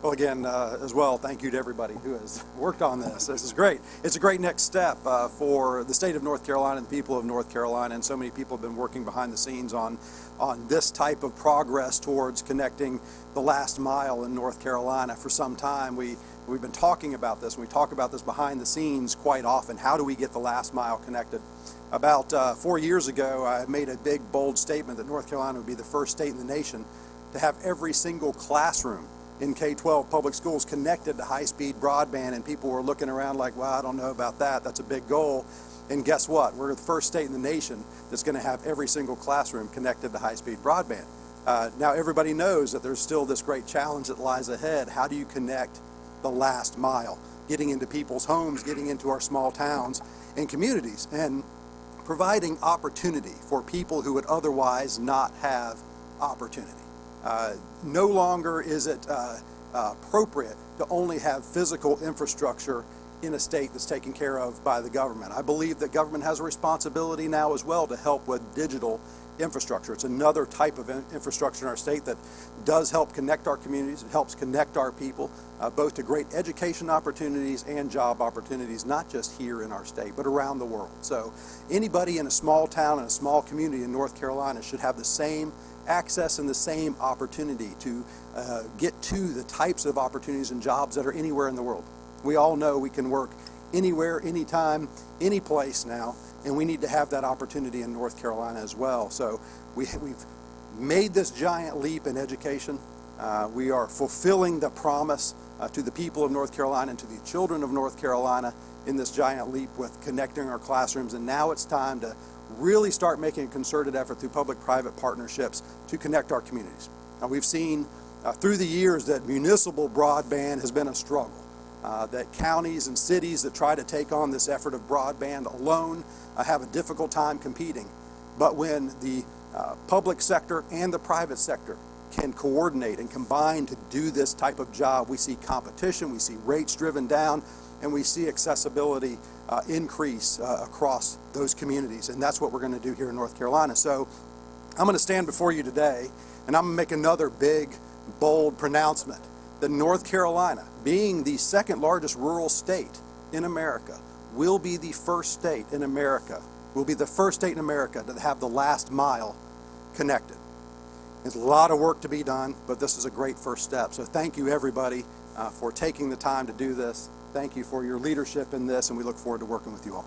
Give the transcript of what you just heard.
Well, again, as well, thank you to everybody who has worked on this. This is great. It's a great next step for the state of North Carolina and the people of North Carolina, and so many people have been working behind the scenes on this type of progress towards connecting the last mile in North Carolina for some time. We've been talking about this, and we talk about this behind the scenes quite often. How do we get the last mile connected? About 4 years ago, I made a big, bold statement that North Carolina would be the first state in the nation to have every single classroom in K-12 public schools connected to high-speed broadband, and people were looking around like, well, I don't know about that. That's a big goal. And guess what? We're the first state in the nation that's going to have every single classroom connected to high-speed broadband. Now, everybody knows that there's still this great challenge that lies ahead. How do you connect the last mile? Getting into people's homes, getting into our small towns and communities, and providing opportunity for people who would otherwise not have opportunity. No longer is it appropriate to only have physical infrastructure in a state that's taken care of by the government. I believe that government has a responsibility now as well to help with digital infrastructure. It's another type of infrastructure in our state that does help connect our communities. It helps connect our people both to great education opportunities and job opportunities, not just here in our state, but around the world. So anybody in a small town and a small community in North Carolina should have the same access and the same opportunity to get to the types of opportunities and jobs that are anywhere in the world. We all know we can work anywhere, anytime, any place now, and we need to have that opportunity in North Carolina as well. So we've made this giant leap in education. We are fulfilling the promise to the people of North Carolina and to the children of North Carolina in this giant leap with connecting our classrooms, and now it's time to really start making a concerted effort through public-private partnerships to connect our communities. Now, we've seen through the years that municipal broadband has been a struggle, that counties and cities that try to take on this effort of broadband alone have a difficult time competing. But when the public sector and the private sector can coordinate and combine to do this type of job, we see competition, we see rates driven down, and we see accessibility increase across those communities. And that's what we're going to do here in North Carolina. So I'm going to stand before you today, and I'm going to make another big, bold pronouncement that North Carolina, being the second largest rural state in America, will be the first state in America, to have the last mile connected. There's a lot of work to be done, but this is a great first step. So thank you, everybody, for taking the time to do this. Thank you for your leadership in this, and we look forward to working with you all.